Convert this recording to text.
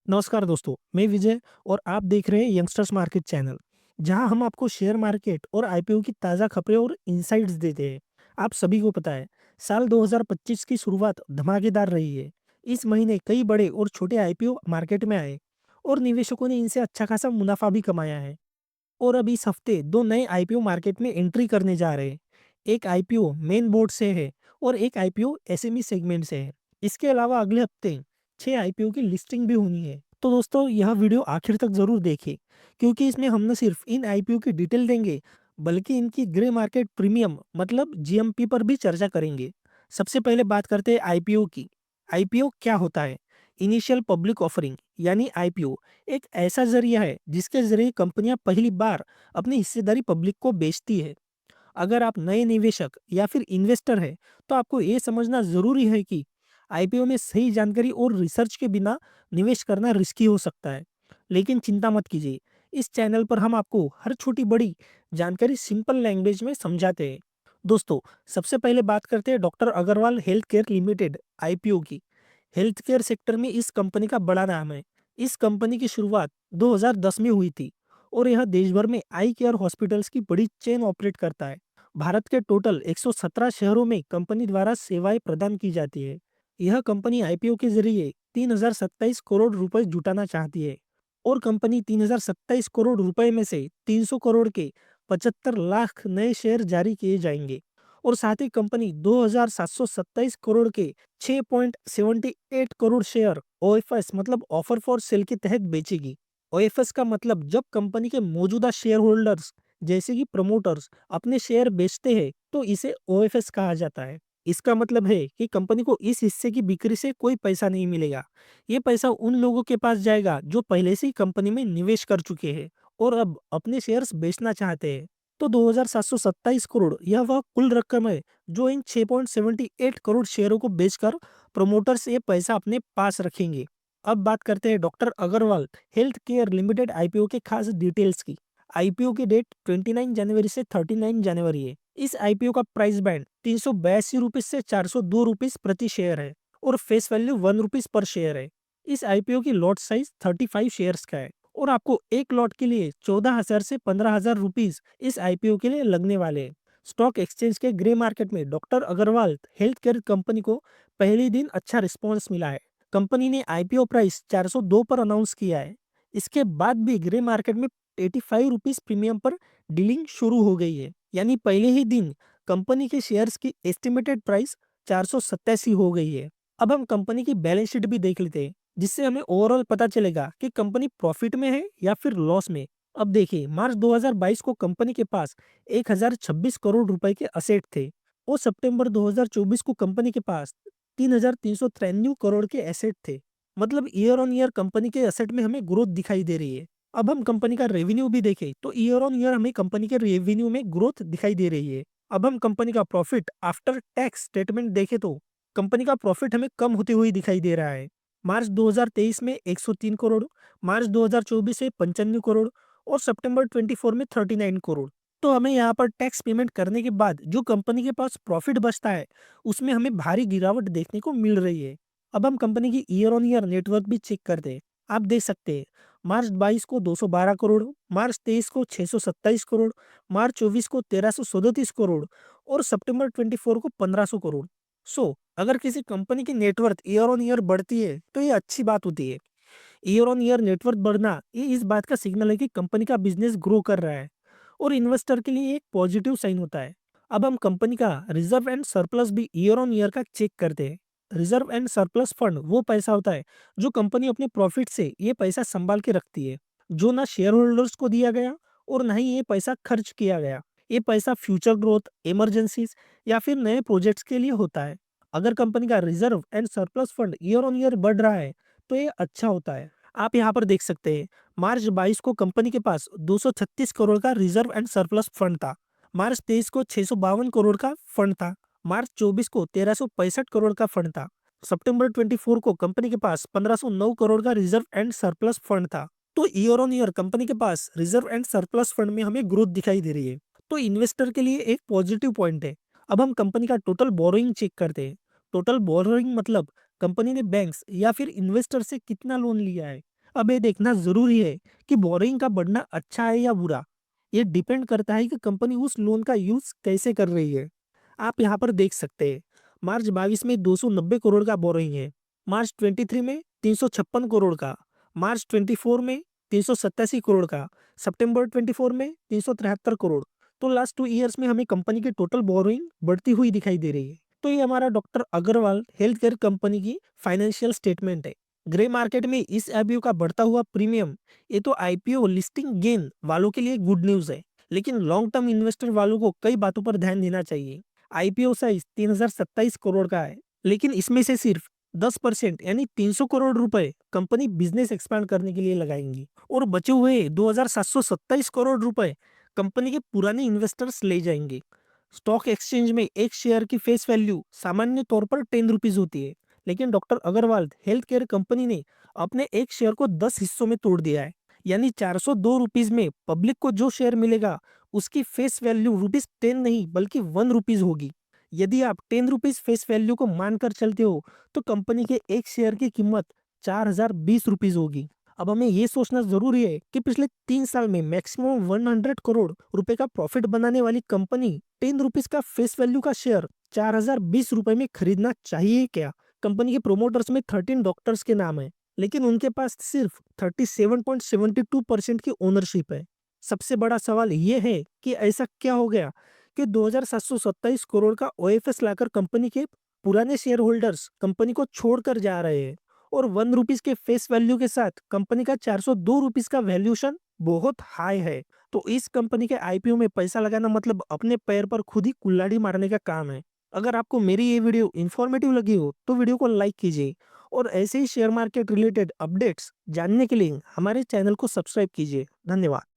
नमस्कार दोस्तों, मैं विजय और आप देख रहे हैं यंगस्टर्स मार्केट चैनल, जहां हम आपको शेयर मार्केट और आईपीओ की ताज़ा खबरें और इनसाइट्स देते हैं। आप सभी को पता है, साल 2025 की शुरुआत धमाकेदार रही है। इस महीने कई बड़े और छोटे आईपीओ मार्केट में आए और निवेशकों ने इनसे अच्छा खासा मुनाफा भी कमाया है। और अब इस हफ्ते दो नए आईपीओ मार्केट में एंट्री करने जा रहे हैं। एक आईपीओ मेन बोर्ड से है और एक आईपीओ एसएमई सेगमेंट से है। इसके अलावा अगले हफ्ते 6 आईपीओ की लिस्टिंग भी होनी है। तो दोस्तों, यह वीडियो आखिर तक जरूर देखें, क्योंकि इसमें हम न सिर्फ इन आईपीओ की डिटेल देंगे, बल्कि इनकी ग्रे मार्केट प्रीमियम मतलब जीएमपी पर भी चर्चा करेंगे। सबसे पहले बात करते हैं आईपीओ की। आईपीओ क्या होता है? इनिशियल पब्लिक ऑफरिंग यानी आईपीओ एक ऐसा जरिया है जिसके जरिए कंपनियां पहली बार अपनी हिस्सेदारी पब्लिक को बेचती है। अगर आप नए निवेशक या फिर इन्वेस्टर हैं, तो आपको ये समझना जरूरी है कि आईपीओ में सही जानकारी और रिसर्च के बिना निवेश करना रिस्की हो सकता है। लेकिन चिंता मत कीजिए, इस चैनल पर हम आपको हर छोटी बड़ी जानकारी सिंपल लैंग्वेज में समझाते हैं। दोस्तों, सबसे पहले बात करते हैं doctor Agarwal health care limited IPO की। हेल्थ केयर सेक्टर में इस कंपनी का बड़ा नाम है। इस कंपनी की शुरुआत 2010 में हुई थी और यह देश भर में आई केयर हॉस्पिटल्स की बड़ी चेन ऑपरेट करता है। भारत के टोटल 117 शहरों में कंपनी द्वारा सेवाएं प्रदान की जाती है। यह कंपनी आईपीओ के जरिए 3027 करोड़ रुपए जुटाना चाहती है और कंपनी 3027 करोड़ रुपए में से 300 करोड़ के 75 लाख नए शेयर जारी किए जाएंगे और साथ ही कंपनी 2727 करोड़ के 6.78 करोड़ शेयर ओएफएस मतलब ऑफर फॉर सेल के तहत बेचेगी। ओएफएस का मतलब जब कंपनी के मौजूदा शेयर होल्डर्स जैसे कि प्रमोटर्स अपने शेयर बेचते हैं, तो इसे ओएफएस कहा जाता है। इसका मतलब है कि कंपनी को इस हिस्से की बिक्री से कोई पैसा नहीं मिलेगा। ये पैसा उन लोगों के पास जाएगा जो पहले से ही कंपनी में निवेश कर चुके हैं और अब अपने शेयर्स बेचना चाहते हैं। तो 2727 करोड़ यह वह कुल रकम है जो इन 6.78 करोड़ शेयरों को बेचकर प्रमोटर्स ये पैसा अपने पास रखेंगे। अब बात करते हैं doctor Agarwal health care limited IPO के खास डिटेल्स की। आईपीओ की डेट 29 जनवरी से 39 जनवरी है। इस आईपीओ का प्राइस बैंड 382 रुपीज से 402 रुपीज प्रति शेयर है और face value 1 rupees per share है। इस आईपीओ की लॉट साइज 35 शेयर्स का है और आपको एक लॉट के लिए 14,000 से 15,000 रुपीज इस आईपीओ के लिए लगने वाले हैं। स्टॉक एक्सचेंज के ग्रे मार्केट में doctor Agarwal health care company को पहले दिन अच्छा रिस्पॉन्स मिला है। कंपनी ने आईपीओ प्राइस 402 पर अनाउंस किया है। इसके बाद भी ग्रे मार्केट में 85 रुपीज प्रीमियम पर डीलिंग शुरू हो गई है, यानी पहले ही दिन कंपनी के शेयर्स की एस्टिमेटेड प्राइस 487 हो गई है। अब हम कंपनी की बैलेंस शीट भी देख लेते हैं, जिससे हमें ओवरऑल पता चलेगा कि कंपनी प्रॉफिट में है या फिर लॉस में। अब देखिए, मार्च 2022 को कंपनी के पास 1026 करोड़ रुपए के असेट थे और सितंबर 2024 को कंपनी के पास 3,393 करोड़ के एसेट थे। मतलब ईयर ऑन ईयर कंपनी के एसेट में हमें ग्रोथ दिखाई दे रही है। अब हम कंपनी का रेवेन्यू भी देखें, तो ईयर ऑन ईयर हमें कंपनी के रेवेन्यू में ग्रोथ दिखाई दे रही है। अब हम कंपनी का प्रॉफिट आफ्टर टैक्स स्टेटमेंट देखें, तो कंपनी का प्रॉफिट हमें कम होते हुए दिखाई दे रहा है। मार्च 2023 में 103 करोड़, मार्च 2024 में 95 करोड़ और सितंबर 24 में 39 करोड़। तो हमें यहाँ पर टैक्स पेमेंट करने के बाद जो कंपनी के पास प्रॉफिट बचता है, उसमें हमें भारी गिरावट देखने को मिल रही है। अब हम कंपनी की ईयर ऑन ईयर नेटवर्क भी चेक करते हैं। आप देख सकते हैं, मार्च 22 को 212 करोड़, मार्च 23 को 627 करोड़, मार्च 24 को 1337 करोड़ और सितंबर 24 को 1500 करोड़। अगर किसी कंपनी की नेटवर्थ ईयर ऑन ईयर बढ़ती है, तो ये अच्छी बात होती है। ईयर ऑन ईयर नेटवर्थ बढ़ना ये इस बात का सिग्नल है कि कंपनी का बिजनेस ग्रो कर रहा है और इन्वेस्टर के लिए एक पॉजिटिव साइन होता है। अब हम कंपनी का रिजर्व एंड सरप्लस भी ईयर ऑन ईयर का चेक करते हैं। रिजर्व एंड सरप्लस फंड वो पैसा होता है जो कंपनी अपने प्रॉफिट से ये पैसा संभाल के रखती है, जो ना शेयर होल्डर्स को दिया गया और ना ही ये पैसा खर्च किया गया। ये पैसा फ्यूचर ग्रोथ, इमरजेंसीज या फिर नए प्रोजेक्ट्स के लिए होता है। अगर कंपनी का reserve and surplus fund year on year बढ़ रहा है, तो ये अच्छा होता है। आप यहाँ पर देख सकते हैं, मार्च 22 को कंपनी के पास 236 करोड़ का रिजर्व एंड सरप्लस फंड था। मार्च 23 को 652 करोड़ का फंड था। मार्च 24 को 1365 करोड़ का फंड था। सितंबर 24 को कंपनी के पास 1509 करोड़ का रिजर्व एंड सरप्लस फंड था। तो ईयर ऑन ईयर कंपनी के पास रिजर्व एंड सरप्लस फंड में हमें ग्रोथ दिखाई दे रही है। तो इन्वेस्टर के लिए एक पॉजिटिव पॉइंट है। अब हम कंपनी का टोटल बोरोइंग चेक करते हैं। टोटल बोरोइंग मतलब कंपनी ने बैंक्स या फिर इन्वेस्टर से कितना लोन लिया है। अब ये देखना ज़रूरी है कि बोरोइंग का बढ़ना अच्छा है या बुरा। ये डिपेंड करता है कि कंपनी उस लोन का यूज़ कैसे कर रही है। आप यहाँ पर देख सकते हैं, मार्च 22 में 290 करोड़ का बोरोइंग है, मार्च 23 में 356 करोड़ का, मार्च 24 में 387 करोड़ का, सितंबर 24 में 373 करोड़। तो लास्ट 2 ईयर्स में हमें कंपनी की टोटल बोरोइंग बढ़ती हुई दिखाई दे रही है। तो ये हमारा doctor Agarwal health care company की फाइनेंशियल स्टेटमेंट है। ग्रे मार्केट में इस आईपीओ का बढ़ता हुआ प्रीमियम, ये तो आईपीओ लिस्टिंग गेन वालों के लिए गुड न्यूज़ है, लेकिन लॉन्ग टर्म इन्वेस्टर वालों को कई बातों पर ध्यान देना चाहिए। आईपीओ साइज 3027 करोड़ का है, लेकिन इसमें से सिर्फ 10% यानी 300 करोड़ रुपए कंपनी बिजनेस एक्सपांड करने के लिए लगाएंगी और बचे हुए 2727 करोड़ रुपए कंपनी के पुराने इन्वेस्टर्स ले जाएंगे। स्टॉक एक्सचेंज में एक शेयर की फेस वैल्यू सामान्य तौर पर 10 रुपीज होती है, लेकिन doctor Agarwal health care company ने अपने एक शेयर को 10 हिस्सों में तोड़ दिया है, यानी 402 रुपीज में पब्लिक को जो शेयर मिलेगा उसकी फेस वैल्यू रुपीज 10 नहीं बल्कि 1 रुपीज होगी। यदि आप 10 रुपीज फेस वैल्यू को मानकर चलते हो तो कंपनी के एक शेयर की कीमत 4020 रुपीज होगी। अब हमें ये सोचना जरूरी है कि पिछले 3 साल में मैक्सिमम 100 करोड़ रुपए का प्रॉफिट बनाने वाली कंपनी 10 रुपीज का फेस वैल्यू का शेयर 4020 रुपए में खरीदना चाहिए क्या? कंपनी के प्रोमोटर्स में 13 डॉक्टर्स के नाम है, लेकिन उनके पास सिर्फ 37.72% की ओनरशिप है। सबसे बड़ा सवाल यह है कि ऐसा क्या हो गया कि 2727 करोड़ का ओएफएस लाकर कंपनी के पुराने शेयर होल्डर्स कंपनी को छोड़कर जा रहे हैं और 1 रुपीज के फेस वैल्यू के साथ कंपनी का 402 रुपीज का वैल्यूएशन बहुत हाई है। तो इस कंपनी के आईपीओ में पैसा लगाना मतलब अपने पैर पर खुद ही कुल्हाड़ी मारने का काम है। अगर आपको मेरी ये वीडियो इन्फॉर्मेटिव लगी हो तो वीडियो को लाइक कीजिए और ऐसे ही शेयर मार्केट रिलेटेड अपडेट्स जानने के लिए हमारे चैनल को सब्सक्राइब कीजिए। धन्यवाद।